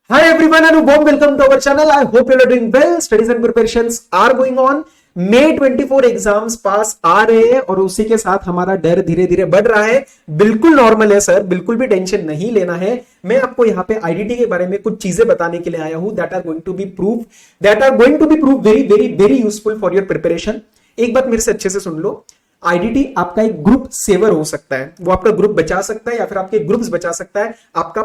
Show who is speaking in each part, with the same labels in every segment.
Speaker 1: Hi everyone and a warm welcome to our channel. I hope you are doing well. Studies and preparations are going on. May 24 exams पास आ रहे हैं और उसी के साथ हमारा डर धीरे धीरे बढ़ रहा है. बिल्कुल नॉर्मल है सर, बिल्कुल भी टेंशन नहीं लेना है. मैं आपको यहाँ पे आईडीटी के बारे में कुछ चीजें बताने के लिए आया हूं that are going to be prove very very very useful for your preparation. एक बात मेरे से अच्छे से सुन लो. आईडीटी आपका एक ग्रुप सेवर हो सकता है, वो आपका ग्रुप बचा सकता है या फिर आपके ग्रुप्स बचा सकता है. आपका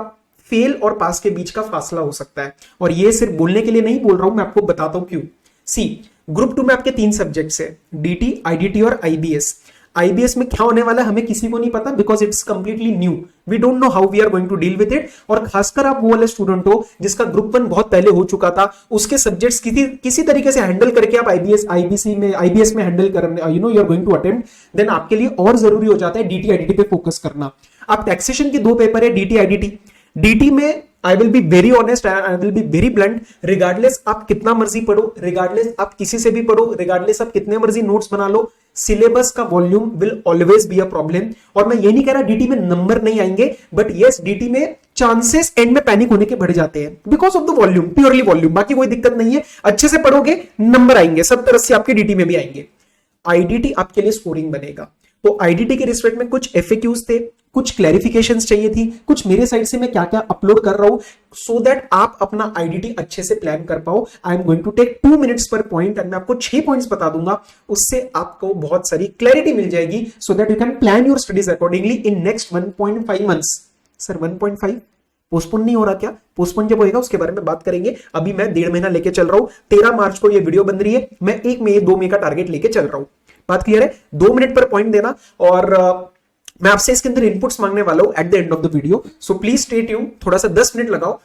Speaker 1: फेल और पास के बीच का फासला हो सकता है. और ये सिर्फ बोलने के लिए नहीं बोल रहा हूं, मैं आपको बताता हूं क्यों. सी, ग्रुप 2 में आपके 3 सब्जेक्ट्स है, डीटी, आईडीटी और आईबीएस. आईबीएस में क्या होने वाला है हमें किसी को नहीं पता, because it's completely new. We don't know how we are going to deal with it. और खासकर आप वो वाले स्टूडेंट हो जिसका ग्रुप 1 बहुत पहले हो चुका था, उसके सब्जेक्ट्स किसी तरीके से हैंडल करके आप आईबीएस में हैंडल करने you are going to attempt, then आपके लिए और जरूरी हो जाता है डीटी आईडीटी पे फोकस करना. आप टैक्सेशन के 2 पेपर है, डीटी आईडीटी. डीटी में I will be very honest, I will be very blunt. Regardless आप कितना मर्जी पढ़ो, रिगार्डलेस आप किसी से भी पढ़ो, रिगार्डलेस आप कितने मर्जी नोट्स बना लो, सिलेबस का volume will always be a problem. और मैं ये नहीं कह रहा डीटी में नंबर नहीं आएंगे, बट यस डीटी में चांसेस एंड में पैनिक होने के बढ़ जाते हैं because of the volume, purely volume. बाकी कोई दिक्कत नहीं है, अच्छे से पढ़ोगे नंबर आएंगे, 70-80 आपके डीटी में भी आएंगे. आईडीटी आपके लिए स्कोरिंग बनेगा. तो आईडीटी के रिस्पेक्ट में कुछ एफएक्यूज थे, कुछ क्लैरिफिकेशंस चाहिए थी, कुछ मेरे साइड से मैं क्या क्या अपलोड कर रहा हूं सो दैट आप अपना आईडीटी अच्छे से प्लान कर पाओ. I am going to take 2 minutes पर पॉइंट एंड मैं आपको 6 पॉइंट्स बता दूंगा. उससे आपको बहुत सारी क्लैरिटी मिल जाएगी so that you can plan your studies accordingly in next 1.5 months. Sir 1.5 postpone नहीं हो रहा क्या? पोस्टपोन जब होएगा उसके बारे में बात करेंगे. अभी मैं 1.5 महीना लेके चल रहा हूं. 13 मार्च को ये वीडियो बन रही है, मैं 1 मई 2 मई का टारगेट लेके चल रहा हूं. बात क्लियर है? 2 मिनट पर पॉइंट देना और मैं आपसे इसके अंदर इनपुट्स मांगने वाला हूं at the end of the video. So please stay tune, थोड़ा सा 10 मिनट लगाओ,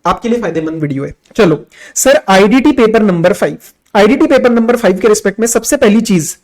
Speaker 1: आपके लिए फायदेमंद वीडियो है. चलो sir, IDT paper number 5. IDT paper number 5 के रिस्पेक्ट में सबसे पहली चीज,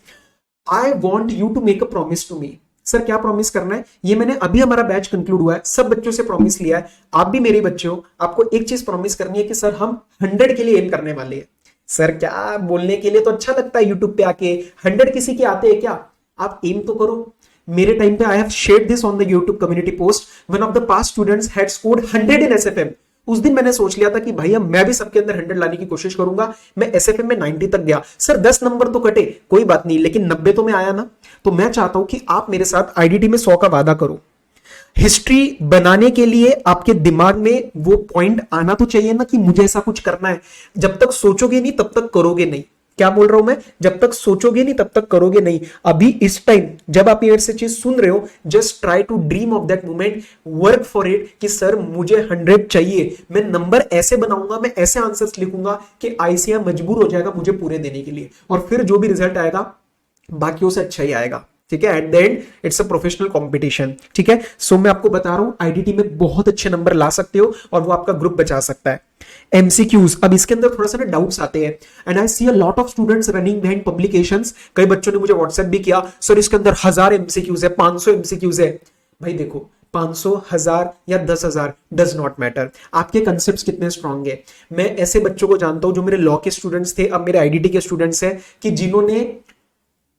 Speaker 1: I want you to make a promise to me. Sir क्या प्रॉमिस करना है? ये मैंने अभी हमारा बैच कंक्लूड हुआ है, सब बच्चों से प्रॉमिस लिया है. आप भी मेरे बच्चे हो, आपको एक चीज प्रॉमिस करनी है कि सर हम 100 के लिए एम करने वाले हैं. सर क्या बोलने के लिए तो अच्छा लगता है यूट्यूब पे आके, 100 किसी के आते हैं क्या? आप एम तो करो. मेरे टाइम पे I have shared this on the YouTube community post. One of the past students had scored 100 in SFM. उस दिन मैंने सोच लिया था कि भैया मैं भी सबके अंदर 100 लाने की कोशिश करूंगा. मैं एसएफएम में 90 तक गया. सर 10 नंबर तो कटे, कोई बात नहीं, लेकिन 90 तो मैं आया ना. तो मैं चाहता हूं कि आप मेरे साथ आईडीटी में 100 का वादा करो. हिस्ट्री बनाने के लिए आपके दिमाग में वो पॉइंट आना तो चाहिए ना कि मुझे ऐसा कुछ करना है. जब तक सोचोगे नहीं तब तक करोगे नहीं. क्या बोल रहा हूं मैं? जब तक सोचोगे नहीं तब तक करोगे नहीं. अभी इस टाइम जब आप ये से चीज सुन रहे हो, just try to dream of that moment, work for it कि सर मुझे 100 चाहिए. मैं नंबर ऐसे बनाऊंगा, मैं ऐसे आंसर्स लिखूंगा कि आईसीएम मजबूर हो जाएगा मुझे पूरे देने के लिए. और फिर जो भी रिजल्ट आएगा बाकियों से अच्छा ही आएगा. ठीक है, at the end it's a professional competition. ठीक है, सो मैं आपको बता रहा हूं आईडीटी में बहुत अच्छे नंबर ला सकते हो और वो आपका ग्रुप बचा सकता है. एमसीक्यूज, अब इसके अंदर थोड़ा सा ना डाउट्स आते हैं and I see a lot of students running behind publications. कई बच्चों ने मुझे व्हाट्सएप भी किया, सर इसके अंदर 1000 एमसीक्यूज है, 500 एमसीक्यूज है. भाई देखो, 500, 1000 या 10,000 डज नॉट मैटर. आपके कंसेप्ट्स कितने स्ट्रांग है. मैं ऐसे बच्चों को जानता हूं जो मेरे लॉ के स्टूडेंट्स थे, अब मेरे आईडीटी के स्टूडेंट्स हैं, कि जिन्होंने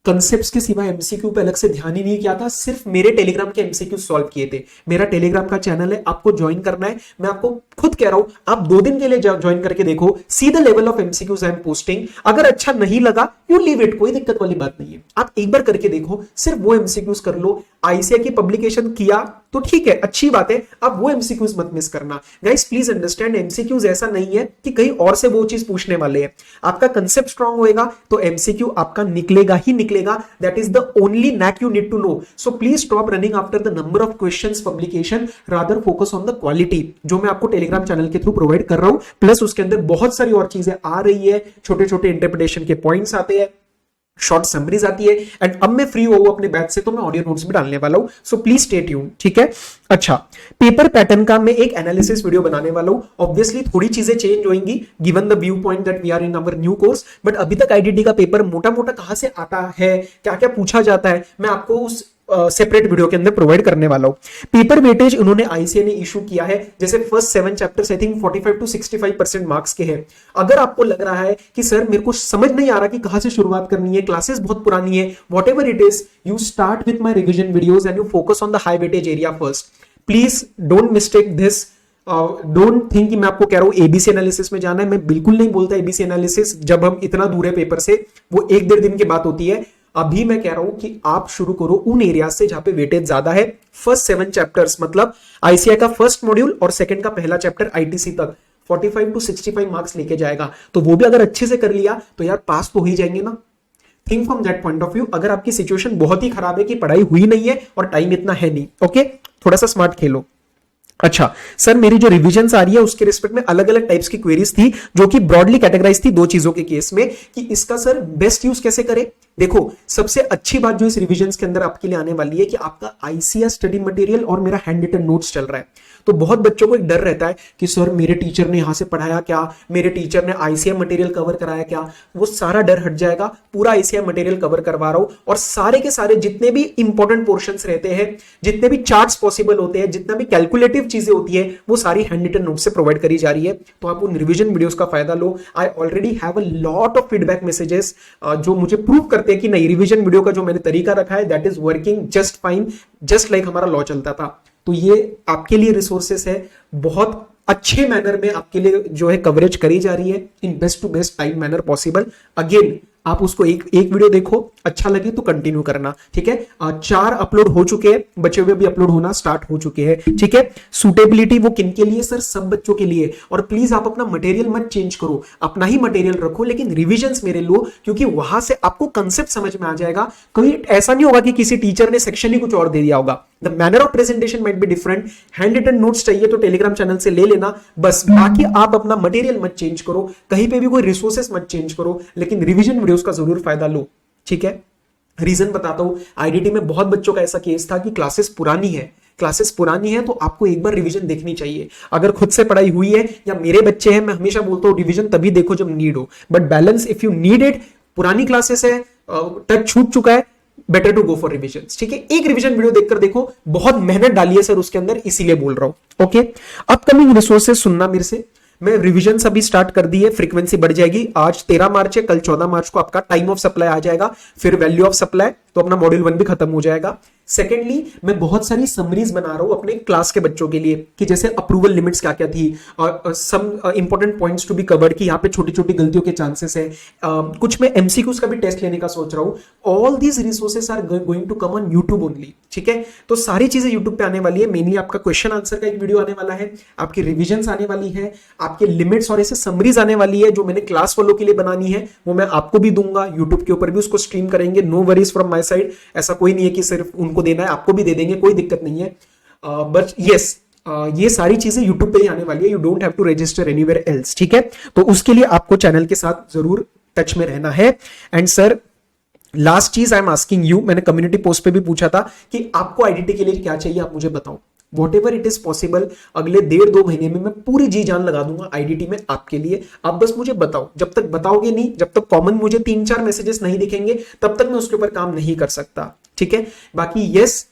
Speaker 1: कंसेप्ट्स के सिवा एमसीक्यू पे अलग से ध्यान ही नहीं किया था, सिर्फ मेरे टेलीग्राम के एमसीक्यू सॉल्व किए थे. मेरा टेलीग्राम का चैनल है, आपको ज्वाइन करना है. मैं आपको खुद कह रहा हूं, आप 2 दिन के लिए ज्वाइन करके देखो, see the level of MCQs I am posting. अगर अच्छा नहीं लगा यू लीव इट, कोई दिक्कत वाली बात नहीं है. आप एक बार करके देखो, सिर्फ वो एमसीक्यूज कर लो. आईसीए की पब्लिकेशन किया तो ठीक है, अच्छी बात है, अब वो एमसीक्यूज मत मिस करना. गाइस प्लीज अंडरस्टैंड, एमसीक्यूज ऐसा नहीं है कि कहीं और से वो चीज पूछने वाले हैं. आपका कंसेप्ट स्ट्रांग होएगा तो एमसीक्यू आपका निकलेगा ही निकलेगा. That is the only knack you need to know. So please stop running after the number of questions publication, rather focus on the quality, जो मैं आपको टेलीग्राम चैनल के थ्रू प्रोवाइड कर रहा हूं. प्लस उसके अंदर बहुत सारी और चीजें आ रही है, छोटे छोटे इंटरप्रिटेशन के पॉइंट्स आते हैं, शॉर्ट समरीज आती है. एंड अब मैं फ्री हूं अपने बैच से तो मैं ऑडियो नोट्स भी डालने वाला हूं. So please stay tune. ठीक है, अच्छा, पेपर पैटर्न का मैं एक एनालिसिस वीडियो बनाने वाला हूं. ऑब्वियसली थोड़ी चीजें चेंज होंगी given the view point that we are in our new course. But अभी तक आईडीटी का पेपर मोटा मोटा कहां से आता है, क्या क्या पूछा जाता है, मैं आपको उस सेपरेट वीडियो के अंदर प्रोवाइड करने वाला हूं. पेपर वेटेज उन्होंने आईसीए ने इशू किया है, जैसे first 7 chapters I think 45 to 65% marks के हैं. अगर आपको लग रहा है कि सर मेरे को समझ नहीं आ रहा कि कहां से शुरुआत करनी है, क्लासेस बहुत पुरानी है, what ever it is, you start with my revision videos and you focus on the high weightage area first. Please don't mistake this. Don't think कि मैं आपको कह रहा हूं एबीसी एनालिसिस में जाना है, मैं बिल्कुल नहीं बोलता एबीसी एनालिसिस जब हम इतना दूर है पेपर से, वो 1-1.5 दिन की बात होती है। अभी मैं कह रहा हूं कि आप शुरू करो उन एरिया से जहां पे वेटेज ज्यादा है। फर्स्ट 7 चैप्टर्स मतलब आईसीआई का फर्स्ट मॉड्यूल और सेकंड का पहला चैप्टर आईटीसी तक 45 to 65 मार्क्स लेके जाएगा, तो वो भी अगर अच्छे से कर लिया तो यार पास तो हो ही जाएंगे ना। Think from that point of view. अगर आपकी सिचुएशन बहुत ही खराब है कि पढ़ाई हुई नहीं है और टाइम इतना है नहीं, ओके, थोड़ा सा स्मार्ट खेलो। अच्छा सर, मेरी जो रिवीजन आ रही है उसके रिस्पेक्ट में अलग अलग टाइप्स की क्वेरीज थी जो कि ब्रॉडली कैटेगराइज थी 2 चीजों के केस में कि इसका सर बेस्ट यूज कैसे करें। देखो, सबसे अच्छी बात जो इस रिवीजन के अंदर आपके लिए आने वाली है कि आपका आईसीएस स्टडी मटेरियल और मेरा हैंड रिटन नोट्स चल रहा है। तो बहुत बच्चों को एक डर रहता है कि सर मेरे टीचर ने यहां से पढ़ाया क्या, मेरे टीचर ने आईसीएम मटेरियल कवर कराया क्या। वो सारा डर हट जाएगा, पूरा आईसीएम मटेरियल कवर करवा रहा हूं और सारे के सारे जितने भी इंपॉर्टेंट पोर्शंस रहते हैं, जितने भी चार्ट्स पॉसिबल होते हैं, जितना भी कैलकुलेटिव चीजें होती है, वो सारी हैंड रिटन नोट से प्रोवाइड करी जा रही है। तो आप उन रिवीजन वीडियोस का फायदा लो। I already have a lot of feedback messages जो मुझे प्रूव करते हैं कि नहीं, रिवीजन वीडियो का जो मैंने तरीका रखा है that is working just fine, just like हमारा लॉ चलता था। तो ये आपके लिए रिसोर्सेस है, बहुत अच्छे मैनर में आपके लिए जो है कवरेज करी जा रही है in best to best time manner possible. Again आप उसको एक वीडियो देखो, अच्छा लगे तो कंटिन्यू करना, ठीक है। 4 अपलोड हो चुके हैं, बचे हुए भी अपलोड होना स्टार्ट हो चुके हैं, ठीक है। सूटेबिलिटी वो किन के लिए सर? सब बच्चों के लिए। और प्लीज आप अपना मटेरियल मत चेंज करो, अपना ही मटेरियल रखो, लेकिन रिविजन्स मेरे लो, क्योंकि वहां से आपको कंसेप्ट समझ में आ जाएगा। कभी ऐसा नहीं होगा कि किसी टीचर ने सेक्शन ही कुछ और दे दिया होगा। The manner of presentation might be different. Hand written notes चाहिए तो टेलीग्राम चैनल से ले लेना, बस। बाकी आप अपना मटेरियल मत चेंज करो, कहीं पे भी कोई रिसोर्सेस मत चेंज करो, लेकिन रिवीजन वीडियोस का जरूर फायदा लो, ठीक है। रीजन बताता हूं, आईडीटी में बहुत बच्चों का ऐसा केस था कि क्लासेस पुरानी है तो आपको एक बार रिवीजन देखनी चाहिए। अगर खुद से पढ़ाई हुई है या मेरे बच्चे हैं, मैं हमेशा बोलता हूं रिवीजन तभी देखो जब नीड हो, but balance if you need it, पुरानी क्लासेस है, टच छूट चुका है, better to go for revisions, ठीक है। एक रिवीजन वीडियो देखकर देखो, बहुत मेहनत डाली है सर उसके अंदर, इसीलिए बोल रहा हूं, ओके। अपकमिंग रिसोर्सेज सुनना मेरे से, मैं रिवीजन अभी स्टार्ट कर दी है, फ्रीक्वेंसी बढ़ जाएगी। आज 13 मार्च है, कल 14 मार्च को आपका टाइम ऑफ सप्लाई आ जाएगा, फिर वैल्यू ऑफ सप्लाई, तो अपना मॉड्यूल 1 भी खत्म हो जाएगा। सेकेंडली, मैं बहुत सारी समरीज बना रहा हूं अपने क्लास के बच्चों के लिए कि जैसे अप्रूवल लिमिट्स क्या क्या थी और some important points to be covered कि यहाँ पे छोटी छोटी गलतियों के चांसेस है। कुछ मैं एमसीक्यूज का भी टेस्ट लेने का सोच रहा हूं। All these resources are going to come on YouTube only, ठीक है। तो सारी चीजें यूट्यूब पे आने वाली है। मेनली आपका क्वेश्चन आंसर का एक वीडियो आने वाला है, आपकी रिविजन आने वाली है, आपके लिमिट्स और ऐसे समरीज आने वाली है जो मैंने क्लास वालों के लिए बनानी है, वो मैं आपको भी दूंगा। यूट्यूब के ऊपर भी उसको स्ट्रीम करेंगे, no worries from my side. ऐसा कोई नहीं है कि सिर्फ उनको देना है, आपको भी दे देंगे, कोई दिक्कत नहीं है। बट यस, ये सारी चीजें यूट्यूब पे ही आने वाली है, you don't have to register anywhere else, ठीक है। तो उसके लिए आपको चैनल के साथ जरूर टच में रहना है। एंड सर, लास्ट चीज आई एम आस्किंग यू, मैंने कम्युनिटी पोस्ट पे भी पूछा था कि आपको आईडीटी के लिए क्या चाहिए, आप मुझे बताओ। Whatever it is possible, अगले 1.5-2 महीने में मैं पूरी जी जान लगा दूंगा आईडीटी में आपके लिए। आप बस मुझे बताओ, जब तक बताओगे नहीं, जब तक कॉमन मुझे 3-4 मैसेजेस नहीं दिखेंगे, तब तक मैं उसके ऊपर काम नहीं कर सकता, ठीक है। बाकी yes,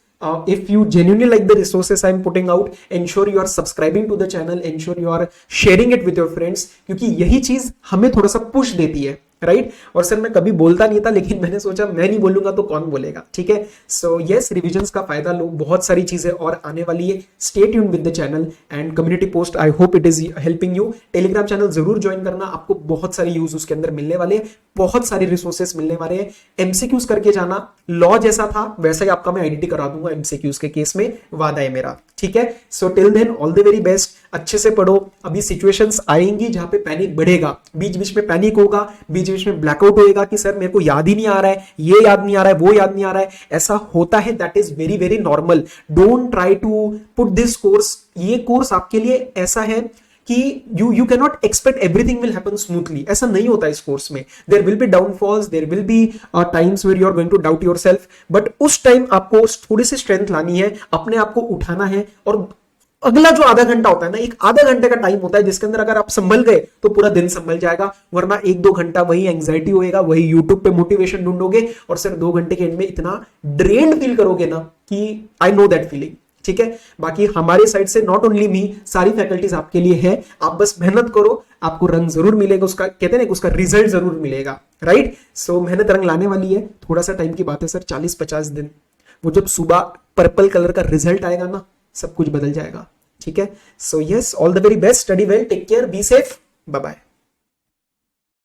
Speaker 1: if you genuinely like the resources I am putting out, ensure you are subscribing to the channel, ensure you are sharing it with your friends, क्योंकि यही चीज हमें थोड़ा सा पुश देती है, राइट। और सर मैं कभी बोलता नहीं था, लेकिन मैंने सोचा मैं नहीं बोलूंगा तो कौन बोलेगा, ठीक है। सो यस, रिविजन्स का फायदा लो, बहुत सारी चीजें और आने वाली है। Stay tuned with the channel and community post, I hope it is helping you. Telegram channel जरूर ज्वाइन करना, आपको बहुत सारे यूज उसके अंदर मिलने वाले हैं, बहुत सारे रिसोर्सेस मिलने वाले हैं। एमसीक्यूज करके जाना, लॉ जैसा था वैसा ही आपका मैं आईडीटी करा दूंगा एमसीक्यूज के केस में, वादा है मेरा, ठीक है। So till then all the very best, अच्छे से पढ़ो। अभी सिचुएशंस आएंगी जहां पे पैनिक बढ़ेगा, बीच बीच में पैनिक होगा, बीच बीच में ब्लैकआउट होएगा कि सर मेरे को याद ही नहीं आ रहा है, ये याद नहीं आ रहा है, वो याद नहीं आ रहा है, ऐसा होता है। That is very very normal. Don't try to put this course, ये कोर्स आपके लिए ऐसा है कि you cannot expect everything will happen smoothly, ऐसा नहीं होता इस कोर्स में। there will be downfalls, there will be times where you are going to doubt yourself, but उस टाइम आपको थोड़ी सी स्ट्रेंथ लानी है, अपने आप को उठाना है। और अगला जो आधा घंटा होता है ना, एक आधा घंटे का टाइम होता है जिसके अंदर अगर आप संभल गए तो पूरा दिन संभल जाएगा, वरना 1-2 घंटा वही एंग्जाइटी होएगा, वही यूट्यूब पे मोटिवेशन ढूंढोगे और सिर्फ 2 घंटे के एंड में इतना ड्रेन्ड फील करोगे ना कि आई नो दैट फीलिंग, ठीक है। बाकी हमारे साइड से नॉट ओनली मी, सारी फैकल्टीज आपके लिए है। आप बस मेहनत करो, आपको रंग जरूर मिलेगा, उसका कहते हैं ना उसका रिजल्ट जरूर मिलेगा, राइट। सो मेहनत रंग लाने वाली है, थोड़ा सा टाइम की बात है सर, 40-50 दिन। वो जब सुबह पर्पल कलर का रिजल्ट आएगा ना, सब कुछ बदल जाएगा, ठीक है। So yes, all the very best, study well, take care, be safe, bye bye.